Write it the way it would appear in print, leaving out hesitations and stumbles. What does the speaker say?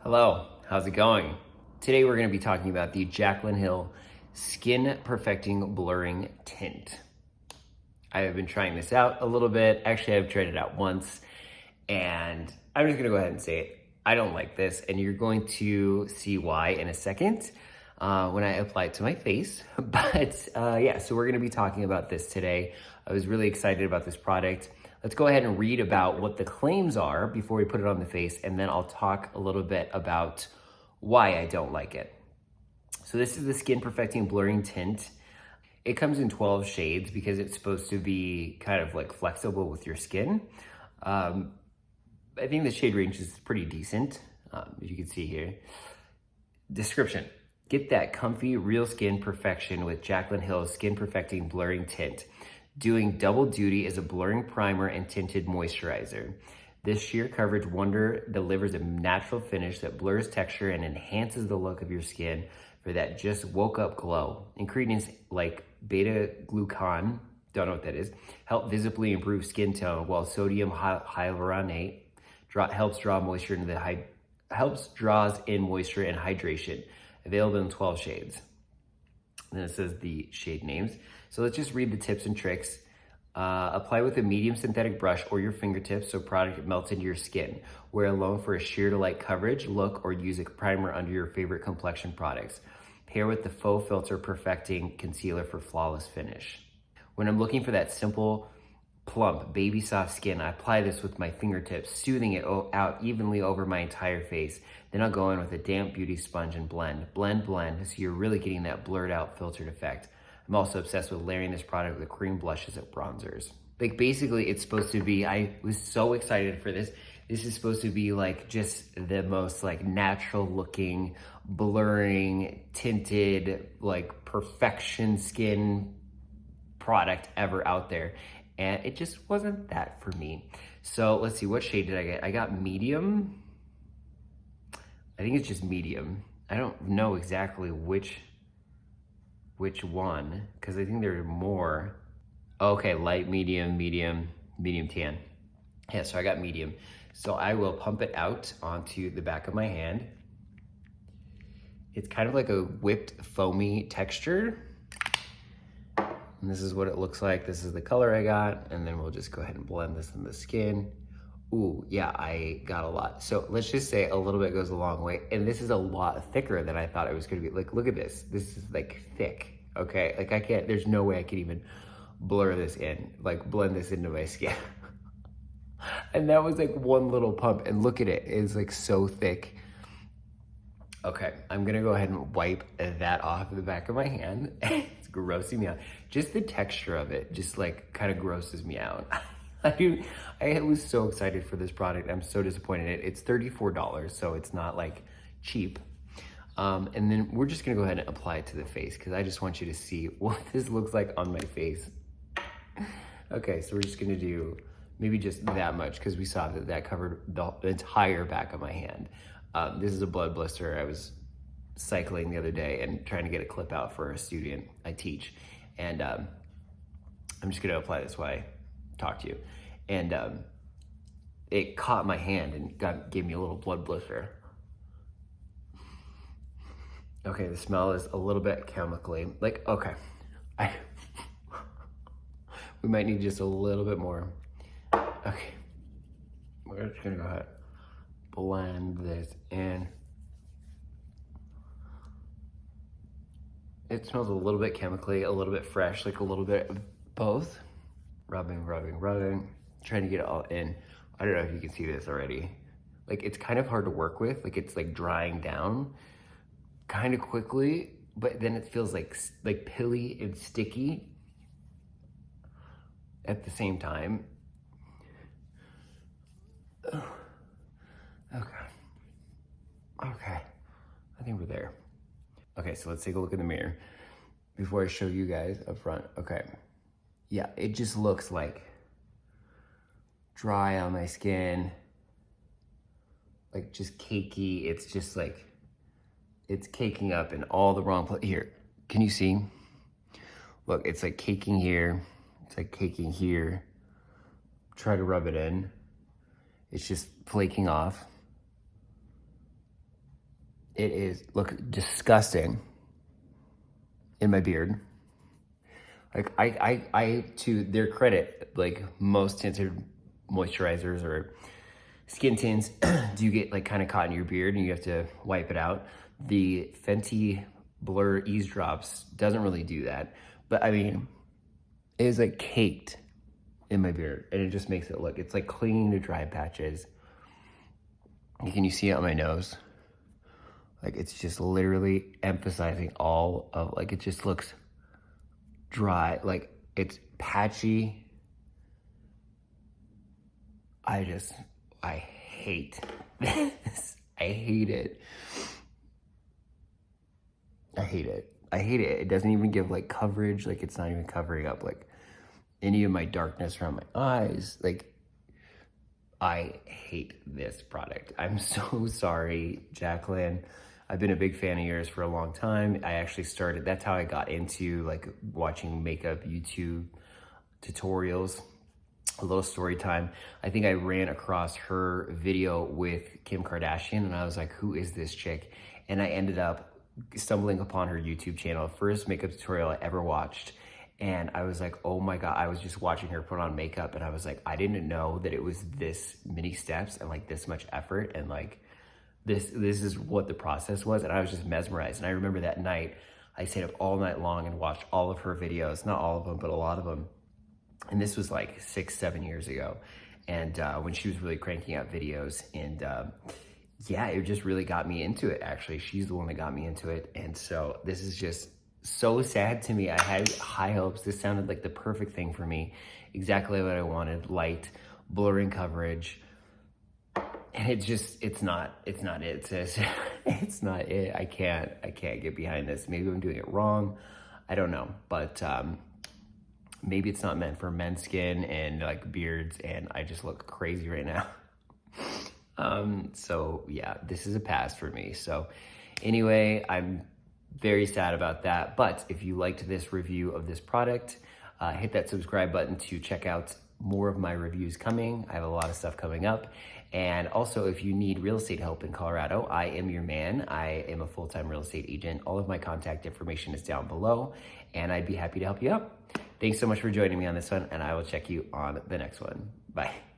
Hello, how's it going? Today we're going to be talking about the Jaclyn Hill Skin Perfecting Blurring Tint. I have been trying this out a little bit. Actually, I've tried it out once, and I'm just going to go ahead and say it. I don't like this, and you're going to see why in a second when I apply it to my face. But yeah, so we're going to be talking about this today. I was really excited about this product. Let's go ahead and read about what the claims are before we put it on the face, and then I'll talk a little bit about why I don't like it. So this is the Skin Perfecting Blurring Tint. It comes in 12 shades because it's supposed to be kind of like flexible with your skin. I think the shade range is pretty decent, as you can see here. Description: get that comfy, real skin perfection with Jaclyn Hill's Skin Perfecting Blurring Tint, doing double duty as a blurring primer and tinted moisturizer. This sheer coverage wonder delivers a natural finish that blurs texture and enhances the look of your skin for that just woke up glow. Ingredients like beta-glucan, don't know what that is, help visibly improve skin tone, while sodium hyaluronate helps draws in moisture and hydration. Available in 12 shades. And then it says the shade names. So let's just read the tips and tricks. Apply with a medium synthetic brush or your fingertips so product melts into your skin. Wear alone for a sheer to light coverage look, or use a primer under your favorite complexion products. Pair with the Faux Filter Perfecting Concealer for flawless finish. When I'm looking for that simple, plump, baby soft skin, I apply this with my fingertips, soothing it out evenly over my entire face. Then I'll go in with a damp beauty sponge and blend, so you're really getting that blurred out filtered effect. I'm also obsessed with layering this product with cream blushes and bronzers. Like basically it's supposed to be, I was so excited for this. This is supposed to be like just the most like natural looking, blurring, tinted, like perfection skin product ever out there. And it just wasn't that for me. So let's see, what shade did I get? I got medium. I think it's just medium. I don't know exactly which one, because I think there are more. Okay, light, medium, tan. Yeah, so I got medium. So I will pump it out onto the back of my hand. It's kind of like a whipped foamy texture. And this is what it looks like. This is the color I got. And then we'll just go ahead and blend this in the skin. Ooh, yeah, I got a lot. So let's just say a little bit goes a long way. And this is a lot thicker than I thought it was gonna be. Like, look at this. This is like thick, okay? Like I can't, there's no way I could even blur this in, like blend this into my skin. And that was like one little pump, and look at it, it's like so thick. Okay, I'm gonna go ahead and wipe that off the back of my hand. It's grossing me out. Just the texture of it just like kind of grosses me out. I was so excited for this product. I'm so disappointed in it. It's $34, so it's not like cheap. And then we're just gonna go ahead and apply it to the face because I just want you to see what this looks like on my face. Okay, so we're just gonna do maybe just that much because we saw that covered the entire back of my hand. This is a blood blister. I was cycling the other day and trying to get a clip out for a student I teach. And I'm just gonna apply this while I talk to you. And it caught my hand and gave me a little blood blister. Okay, the smell is a little bit chemically. Like, okay. We might need just a little bit more. Okay. We're just gonna go ahead, blend this in. It smells a little bit chemically, a little bit fresh, like a little bit of both. Rubbing, trying to get it all in. I don't know if you can see this already. Like it's kind of hard to work with. Like it's like drying down kind of quickly, but then it feels like pilly and sticky at the same time. Okay, I think we're there. Okay, so let's take a look in the mirror before I show you guys up front. Okay, yeah, it just looks like dry on my skin, like just cakey. It's just like, it's caking up in all the wrong places. Here, can you see? Look, it's like caking here. It's like caking here. Try to rub it in. It's just flaking off. It is, look, disgusting in my beard. Like, I, to their credit, like most tinted moisturizers or skin tints do get like kind of caught in your beard and you have to wipe it out. The Fenty Blur Eavesdrops doesn't really do that. But I mean, it is like caked in my beard and it just makes it look, it's like clinging to dry patches. Can you see it on my nose? Like it's just literally emphasizing all of, like it just looks dry, like it's patchy. I hate this. I hate it. I hate it. I hate it. It doesn't even give like coverage. Like it's not even covering up like any of my darkness around my eyes. Like I hate this product. I'm so sorry, Jaclyn. I've been a big fan of yours for a long time. I actually started, that's how I got into like watching makeup YouTube tutorials. A little story time. I think I ran across her video with Kim Kardashian and I was like, who is this chick? And I ended up stumbling upon her YouTube channel, first makeup tutorial I ever watched. And I was like, oh my God, I was just watching her put on makeup and I was like, I didn't know that it was this many steps and like this much effort and like this is what the process was. And I was just mesmerized. And I remember that night, I stayed up all night long and watched all of her videos, not all of them, but a lot of them. And this was like 6-7 years ago. And when she was really cranking out videos and yeah, it just really got me into it. Actually, she's the one that got me into it. And so this is just so sad to me. I had high hopes. This sounded like the perfect thing for me. Exactly what I wanted. Light, blurring coverage. And it's not it, sis. It's not it. I can't get behind this. Maybe I'm doing it wrong. I don't know. But maybe it's not meant for men's skin and like beards and I just look crazy right now. So yeah, this is a pass for me. So anyway, I'm very sad about that. But if you liked this review of this product, hit that subscribe button to check out more of my reviews coming. I have a lot of stuff coming up. And also, if you need real estate help in Colorado, I am your man. I am a full-time real estate agent. All of my contact information is down below, and I'd be happy to help you out. Thanks so much for joining me on this one, and I will check you on the next one. Bye.